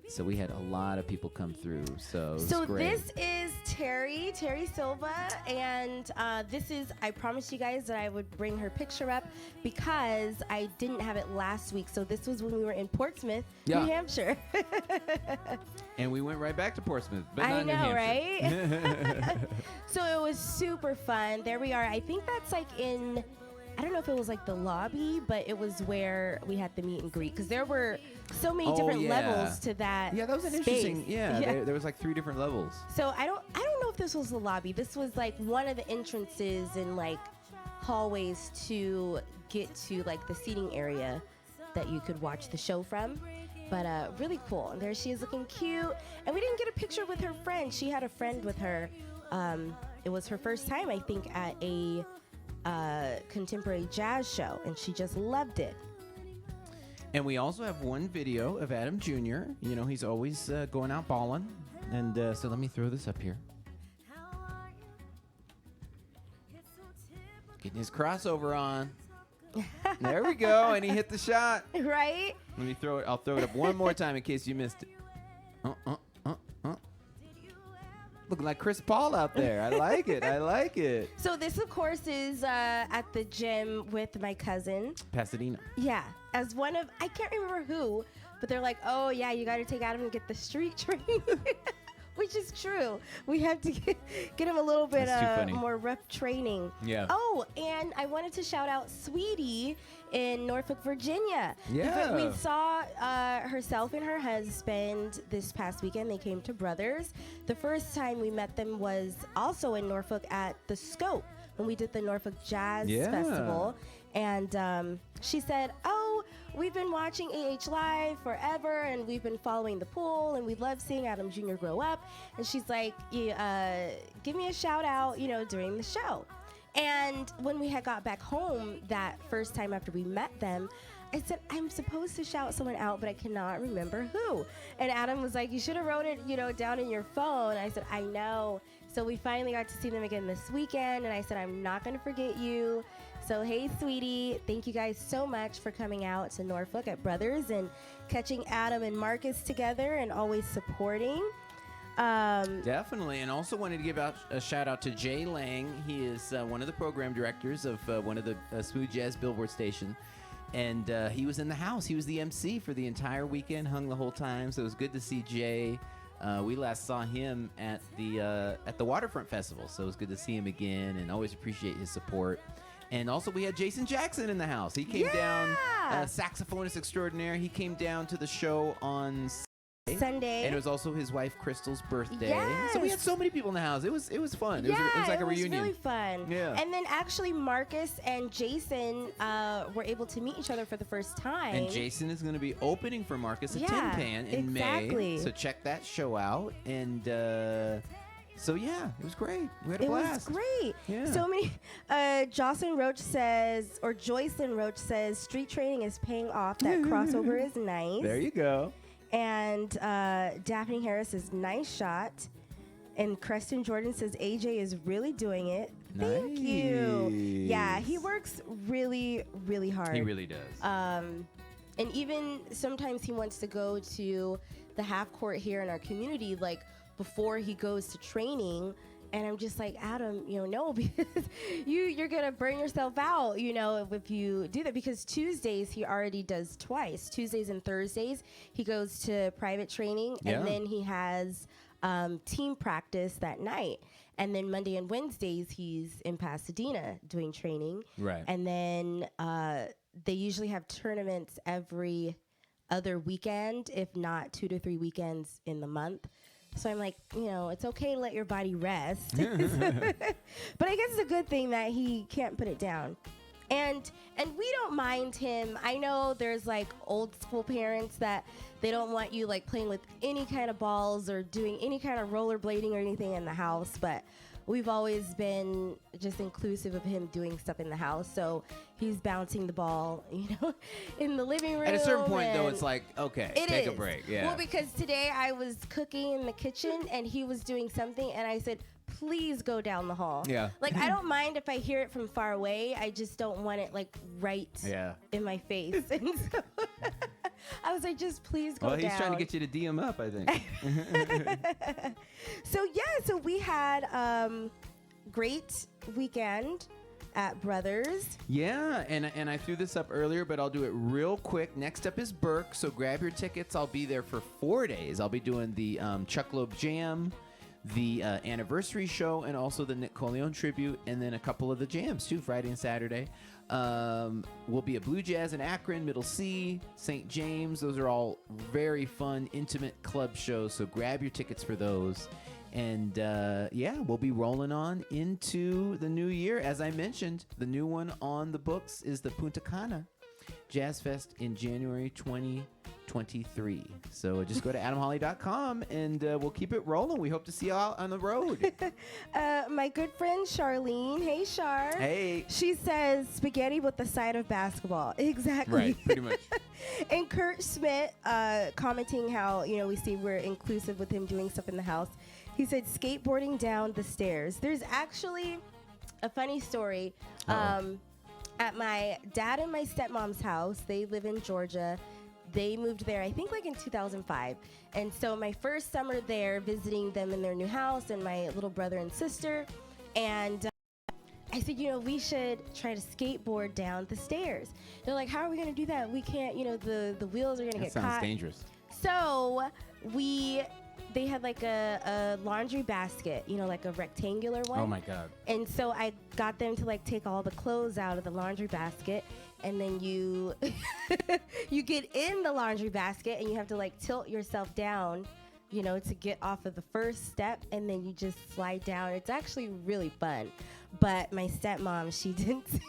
Speaker 1: so we had a lot of people come through. So it was great.
Speaker 8: This is Terry Silva, and this is, I promised you guys that I would bring her picture up because I didn't have it last week. So this was when we were in Portsmouth,
Speaker 1: Yeah.
Speaker 8: New Hampshire.
Speaker 1: And we went right back to Portsmouth, but
Speaker 8: I
Speaker 1: not New
Speaker 8: know,
Speaker 1: Hampshire.
Speaker 8: right? So it was super fun. There we are. I think that's like in, I don't know if it was like the lobby, but it was where we had the meet and greet because there were so many different levels to that.
Speaker 1: Yeah, that was an
Speaker 8: space.
Speaker 1: interesting. Yeah, there was like 3 different levels.
Speaker 8: So I don't know if this was the lobby. This was like one of the entrances and like hallways to get to like the seating area that you could watch the show from. But really cool. And there she is looking cute. And we didn't get a picture with her friend. She had a friend with her. It was her first time, I think, at a contemporary jazz show, and she just loved it.
Speaker 1: And we also have one video of Adam Jr. You know, he's always going out balling. And so let me throw this up here. Getting his crossover on. There we go. And he hit the shot.
Speaker 8: Right?
Speaker 1: Let me throw it. I'll throw it up one more time in case you missed it. Looking like Chris Paul out there. I like it. I like it.
Speaker 8: So this, of course, is at the gym with my cousin.
Speaker 1: Pasadena.
Speaker 8: Yeah. As one of, I can't remember who, but they're like, oh, yeah, you got to take Adam and get the street training. Which is true. We have to get him a little bit more rep training.
Speaker 1: Yeah.
Speaker 8: Oh, and I wanted to shout out Sweetie in Norfolk, Virginia.
Speaker 1: Yeah.
Speaker 8: We saw herself and her husband this past weekend. They came to Brothers. The first time we met them was also in Norfolk at the Scope when we did the Norfolk Jazz Festival. And she said, oh, we've been watching AH Live forever, and we've been following the pool, and we love seeing Adam Jr. grow up. And she's like, give me a shout out, during the show. And when we had got back home that first time after we met them, I said, I'm supposed to shout someone out, but I cannot remember who. And Adam was like, you should have wrote it, down in your phone. I said, I know. So we finally got to see them again this weekend, and I said, I'm not going to forget you. So, hey, Sweetie, thank you guys so much for coming out to Norfolk at Brothers and catching Adam and Marcus together and always supporting.
Speaker 1: Definitely. And also wanted to give out a shout out to Jay Lang. He is one of the program directors of one of the Smooth Jazz Billboard station. And he was in the house. He was the MC for the entire weekend, hung the whole time. So it was good to see Jay. We last saw him at the Waterfront Festival. So it was good to see him again and always appreciate his support. And also we had Jason Jackson in the house. He came down, saxophonist extraordinaire. He came down to the show on
Speaker 8: Sunday.
Speaker 1: And it was also his wife Crystal's birthday.
Speaker 8: Yes.
Speaker 1: So we had so many people in the house. It was fun. It was like a reunion.
Speaker 8: It was really fun.
Speaker 1: Yeah.
Speaker 8: And then actually Marcus and Jason were able to meet each other for the first time.
Speaker 1: And Jason is going to be opening for Marcus at Tin Pan in May. So check that show out. And so yeah, it was great. We had a blast.
Speaker 8: It was great.
Speaker 1: Yeah.
Speaker 8: So many. Jocelyn Roach says, or Joycelyn Roach says, street training is paying off. That crossover is nice.
Speaker 1: There you go.
Speaker 8: And Daphne Harris says, nice shot. And Creston Jordan says, AJ is really doing it. Thank you. Yeah, he works really, really hard.
Speaker 1: He really does.
Speaker 8: And even sometimes he wants to go to the half court here in our community, like before he goes to training. And I'm just like, Adam, no, because you're going to burn yourself out, if you do that. Because Tuesdays, he already does twice. Tuesdays and Thursdays, he goes to private training.
Speaker 1: Yeah.
Speaker 8: And then he has team practice that night. And then Monday and Wednesdays, he's in Pasadena doing training.
Speaker 1: Right.
Speaker 8: And then they usually have tournaments every other weekend, if not 2 to 3 weekends in the month. So I'm like, it's okay to let your body rest. But I guess it's a good thing that he can't put it down. And we don't mind him. I know there's like old school parents that they don't want you like playing with any kind of balls or doing any kind of rollerblading or anything in the house, but we've always been just inclusive of him doing stuff in the house. So he's bouncing the ball, in the living room.
Speaker 1: At a certain point, though, it's like, okay, take a break. Yeah.
Speaker 8: Well, because today I was cooking in the kitchen and he was doing something, and I said, please go down the hall.
Speaker 1: Yeah.
Speaker 8: Like, I don't mind if I hear it from far away. I just don't want it, like, right in my face. And so I was like, just please go down.
Speaker 1: Well, he's trying to get you to DM up, I think.
Speaker 8: So we had great weekend at Brothers.
Speaker 1: Yeah, and I threw this up earlier, but I'll do it real quick. Next up is Burke, so grab your tickets. I'll be there for 4 days. I'll be doing the Chuck Loeb Jam, the anniversary show, and also the Nick Corleone tribute, and then a couple of the jams too, Friday and Saturday. We'll be at Blue Jazz in Akron, Middle C, St. James. Those are all very fun, intimate club shows, so grab your tickets for those. And we'll be rolling on into the new year. As I mentioned, the new one on the books is the Punta Cana Jazz Fest in January 2023. So just go to adamholly.com and we'll keep it rolling. We hope to see you out on the road.
Speaker 8: My good friend Charlene. Hey, Char.
Speaker 1: Hey.
Speaker 8: She says spaghetti with the side of basketball. Exactly.
Speaker 1: Right, pretty much.
Speaker 8: And Kurt Schmidt commenting how, we see we're inclusive with him doing stuff in the house. He said skateboarding down the stairs. There's actually a funny story. At my dad and my stepmom's house, they live in Georgia. They moved there, I think, like in 2005. And so my first summer there, visiting them in their new house and my little brother and sister. And I said, we should try to skateboard down the stairs. They're like, how are we going to do that? We can't, the wheels are going to get caught.
Speaker 1: That sounds dangerous.
Speaker 8: So they had like a laundry basket, like a rectangular one.
Speaker 1: Oh my God.
Speaker 8: And so I got them to like take all the clothes out of the laundry basket, and then you get in the laundry basket and you have to like tilt yourself down, to get off of the first step, and then you just slide down. It's actually really fun. But my stepmom, she didn't say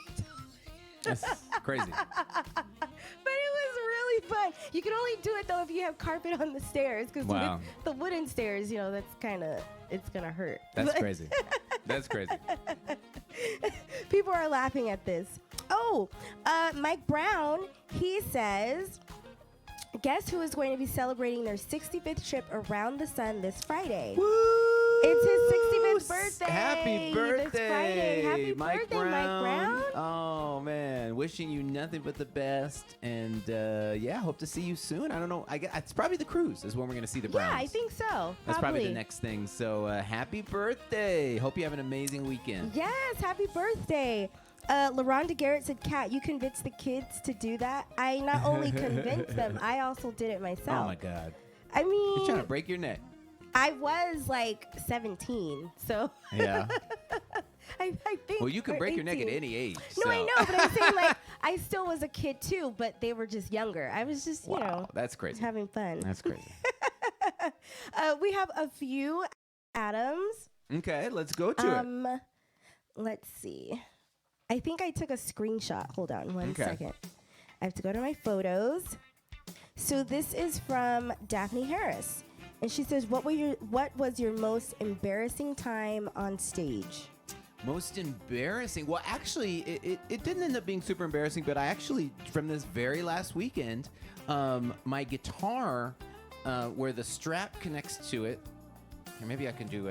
Speaker 1: That's crazy.
Speaker 8: But it was really fun. You can only do it though if you have carpet on the stairs, because
Speaker 1: Wow.
Speaker 8: the wooden stairs, that's kind of, it's gonna hurt.
Speaker 1: That's crazy. That's crazy.
Speaker 8: People are laughing at this. Oh, Mike Brown, he says, guess who is going to be celebrating their 65th trip around the sun this Friday?
Speaker 1: Woo!
Speaker 8: It's his 65th birthday.
Speaker 1: Happy birthday.
Speaker 8: This Friday. Happy
Speaker 1: Mike
Speaker 8: birthday, Mike Brown.
Speaker 1: Oh, man. Wishing you nothing but the best. And, hope to see you soon. I don't know. I guess it's probably the cruise is when we're going to see the Browns.
Speaker 8: Yeah, I think so.
Speaker 1: That's probably the next thing. So, happy birthday. Hope you have an amazing weekend.
Speaker 8: Yes, happy birthday. LaRonda Garrett said, Kat, you convinced the kids to do that? I not only convinced them, I also did it myself.
Speaker 1: Oh, my God.
Speaker 8: I mean,
Speaker 1: You're trying to break your neck.
Speaker 8: I was like 17, so.
Speaker 1: Yeah.
Speaker 8: I think.
Speaker 1: Well, you can break your neck at
Speaker 8: 18.
Speaker 1: any age.
Speaker 8: No,
Speaker 1: so.
Speaker 8: I know, but I'm saying like I still was a kid too, but they were just younger. I was just,
Speaker 1: that's crazy.
Speaker 8: having fun.
Speaker 1: That's crazy.
Speaker 8: We have a few Adams.
Speaker 1: Okay, let's go to it.
Speaker 8: Let's see. I think I took a screenshot. Hold on one second. I have to go to my photos. So this is from Daphne Harris. And she says, what was your most embarrassing time on stage?
Speaker 1: Most embarrassing? Well, actually, it didn't end up being super embarrassing, but I actually, from this very last weekend, my guitar, where the strap connects to it, or maybe I can do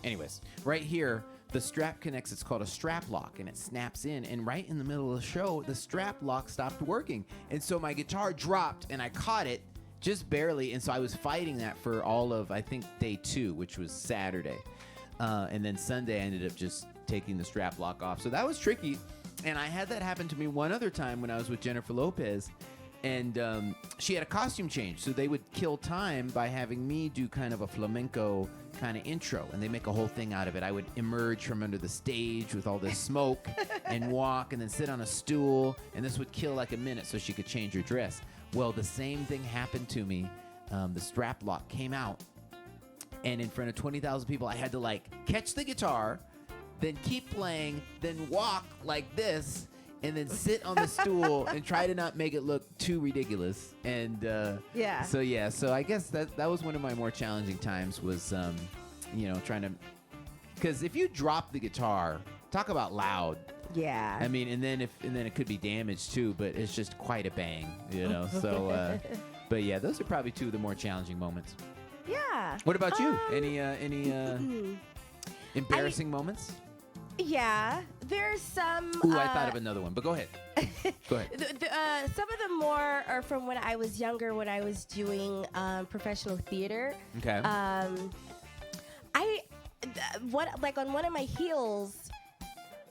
Speaker 1: anyways, right here, the strap connects. It's called a strap lock, and it snaps in. And right in the middle of the show, the strap lock stopped working. And so my guitar dropped, and I caught it just barely. And so I was fighting that for all of, I think, day 2, which was Saturday. And then Sunday, I ended up just taking the strap lock off. So that was tricky. And I had that happen to me one other time when I was with Jennifer Lopez. And she had a costume change, so they would kill time by having me do kind of a flamenco kind of intro, and they make a whole thing out of it. I would emerge from under the stage with all this smoke and walk and then sit on a stool, and this would kill like a minute so she could change her dress. Well, the same thing happened to me. The strap lock came out, and in front of 20,000 people, I had to like catch the guitar, then keep playing, then walk like this, and then sit on the stool and try to not make it look too ridiculous. And so I guess that was one of my more challenging times was, trying to, because if you drop the guitar, talk about loud.
Speaker 8: Yeah.
Speaker 1: I mean, and then it could be damaged too, but it's just quite a bang, So, but yeah, those are probably two of the more challenging moments.
Speaker 8: Yeah.
Speaker 1: What about you? Any embarrassing moments?
Speaker 8: Yeah, there's some.
Speaker 1: Ooh, I thought of another one, but go ahead. Go ahead.
Speaker 8: Some of them more are from when I was younger, when I was doing professional theater.
Speaker 1: Okay.
Speaker 8: On one of my heels,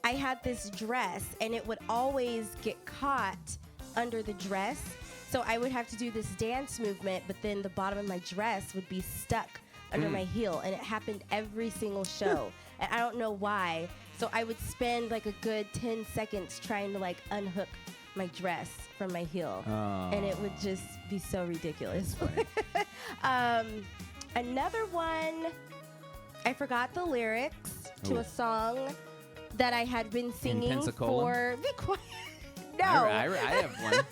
Speaker 8: I had this dress, and it would always get caught under the dress. So I would have to do this dance movement, but then the bottom of my dress would be stuck under my heel, and it happened every single show. And I don't know why. So I would spend like a good 10 seconds trying to like unhook my dress from my heel. And it would just be so ridiculous. Another one, I forgot the lyrics to a song that I had been singing for. Be quiet. No.
Speaker 1: I have one.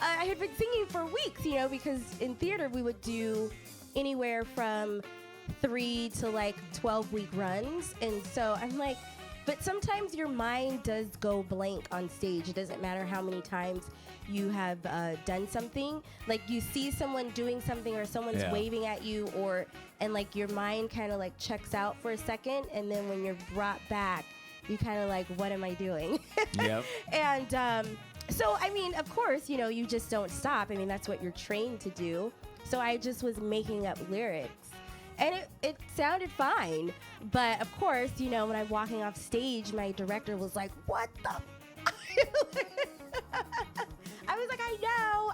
Speaker 8: I had been singing for weeks, because in theater we would do anywhere from 3 to like 12-week runs. And so I'm like, but sometimes your mind does go blank on stage. It doesn't matter how many times you have done something. Like you see someone doing something or someone's waving at you, and like your mind kind of like checks out for a second. And then when you're brought back, you kind of like, what am I doing?
Speaker 1: Yep.
Speaker 8: And so, I mean, of course, you just don't stop. I mean, that's what you're trained to do. So I just was making up lyrics. And it sounded fine. But, of course, when I'm walking off stage, my director was like, what the I was like, I know.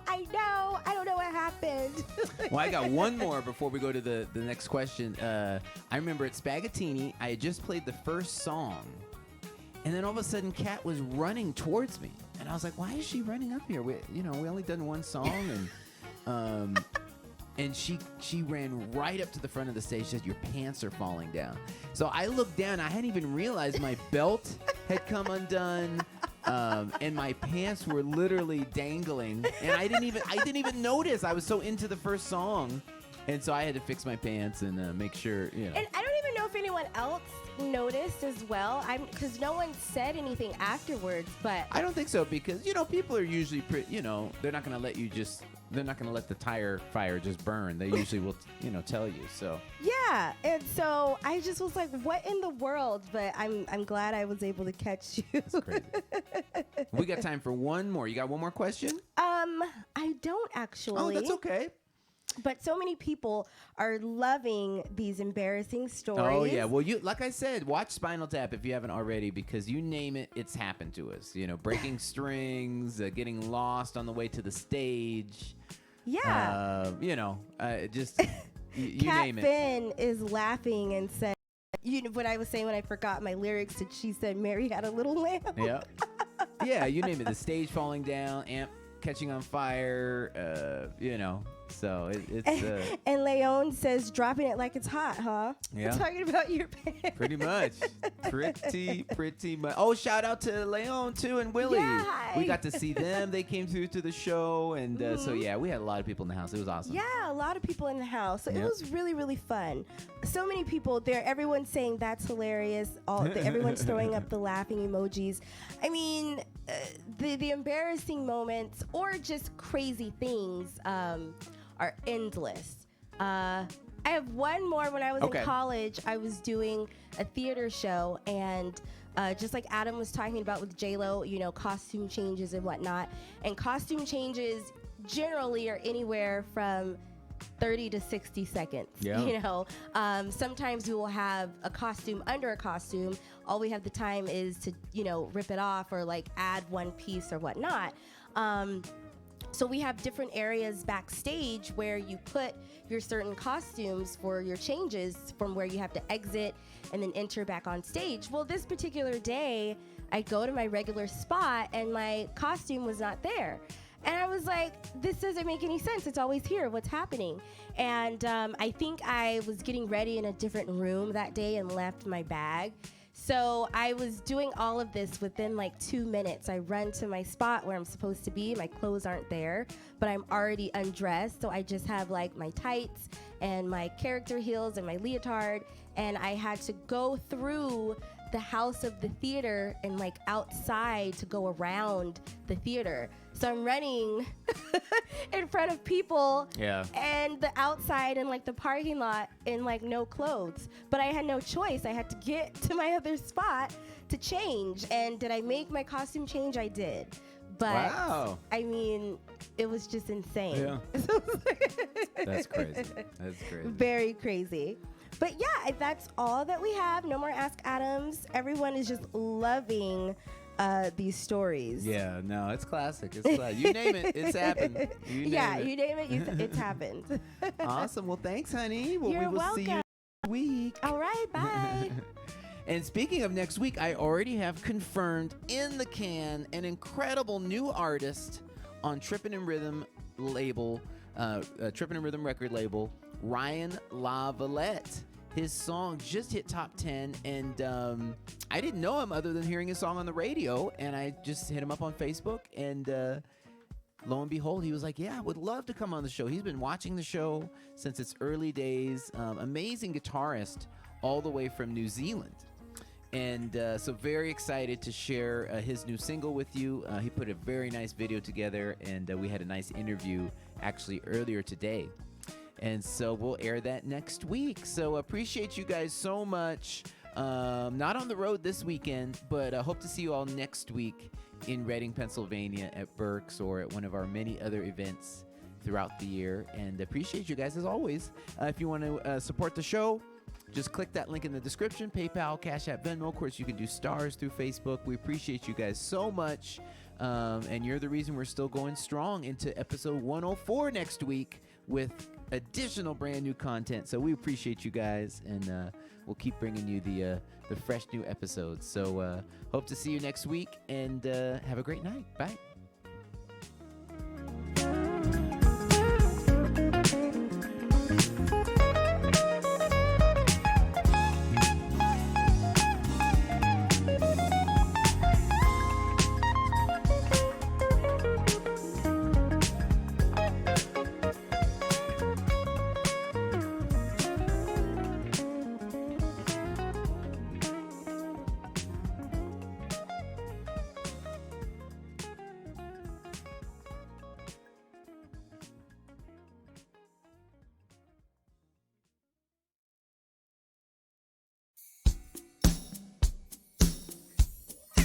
Speaker 8: I don't know what happened.
Speaker 1: Well, I got one more before we go to the next question. I remember at Spaghettini, I had just played the first song. And then all of a sudden, Kat was running towards me. And I was like, why is she running up here? We only done one song. And she ran right up to the front of the stage, said, your pants are falling down. So I looked down. I hadn't even realized my belt had come undone. And my pants were literally dangling. And I didn't even notice. I was so into the first song. And so I had to fix my pants and make sure,
Speaker 8: And I don't even know if anyone else noticed as well. Because no one said anything afterwards, but
Speaker 1: I don't think so, because people are usually they're not going to let you they're not going to let the tire fire just burn. They usually will tell you. So
Speaker 8: yeah, and so I just was like, what in the world? But I'm glad I was able to catch you.
Speaker 1: That's crazy. We got time for one more. You got one more question?
Speaker 8: I don't actually.
Speaker 1: Oh, that's okay.
Speaker 8: But so many people are loving these embarrassing stories.
Speaker 1: Oh, yeah. Well, like I said, watch Spinal Tap if you haven't already, because you name it, it's happened to us. Breaking strings, getting lost on the way to the stage.
Speaker 8: Yeah.
Speaker 1: Just, you name it.
Speaker 8: Kat Finn is laughing and said, what I was saying when I forgot my lyrics, and she said, Mary had a little lamb.
Speaker 1: Yeah. Yeah, you name it. The stage falling down, amp catching on fire, So it's
Speaker 8: and Leon says, dropping it like it's hot, huh?
Speaker 1: Yeah.
Speaker 8: Talking about your pants.
Speaker 1: Pretty much. Pretty much. Oh, shout out to Leon too and Willie.
Speaker 8: Yeah.
Speaker 1: We got to see them. They came through to the show, and so yeah, we had a lot of people in the house. It was awesome.
Speaker 8: Yeah, a lot of people in the house. So it was really, really fun. So many people there. Everyone's saying that's hilarious. Everyone's throwing up the laughing emojis. I mean, the embarrassing moments or just crazy things are endless. I have one more. When I was in college, I was doing a theater show, and just like Adam was talking about with J-Lo, costume changes and whatnot. And costume changes generally are anywhere from 30 to 60 seconds.
Speaker 1: Yeah.
Speaker 8: Sometimes we will have a costume under a costume. All we have the time is to, rip it off or like add one piece or whatnot. So we have different areas backstage where you put your certain costumes for your changes from where you have to exit and then enter back on stage. Well, this particular day, I go to my regular spot and my costume was not there. And I was like, this doesn't make any sense. It's always here. What's happening? And I think I was getting ready in a different room that day and left my bag. So I was doing all of this within like 2 minutes. I run to my spot where I'm supposed to be. My clothes aren't there, but I'm already undressed. So I just have like my tights and my character heels and my leotard. And I had to go through the house of the theater and like outside to go around the theater. So I'm running in front of people and the outside and like the parking lot in like no clothes. But I had no choice. I had to get to my other spot to change. And did I make my costume change? I did. But
Speaker 1: Wow.
Speaker 8: I mean, it was just insane.
Speaker 1: Yeah. That's crazy. That's crazy.
Speaker 8: Very crazy. But yeah, that's all that we have. No more Ask Adams. Everyone is just loving these stories.
Speaker 1: Yeah, no, it's classic. It's classic. You name it, it's happened. You name it.
Speaker 8: It's happened.
Speaker 1: Awesome. Well, thanks, honey. Well,
Speaker 8: You're
Speaker 1: we will see you
Speaker 8: welcome.
Speaker 1: next week.
Speaker 8: All right, bye.
Speaker 1: And speaking of next week, I already have confirmed in the can an incredible new artist on Trippin' and Rhythm label, Trippin' and Rhythm record label, Ryan LaVallette. His song just hit top 10, and I didn't know him other than hearing his song on the radio, and I just hit him up on Facebook, and lo and behold, he was like, yeah, I would love to come on the show. He's been watching the show since its early days. Amazing guitarist all the way from New Zealand. And so very excited to share his new single with you. He put a very nice video together, and we had a nice interview actually earlier today. And so we'll air that next week. So appreciate you guys so much. Not on the road this weekend, but hope to see you all next week in Reading, Pennsylvania at Berks or at one of our many other events throughout the year. And appreciate you guys as always. If you want to support the show, just click that link in the description. PayPal, Cash App, Venmo. Of course, you can do stars through Facebook. We appreciate you guys so much. And you're the reason we're still going strong into episode 104 next week with additional brand new content. So we appreciate you guys, and we'll keep bringing you the fresh new episodes. So hope to see you next week, and have a great night. Bye.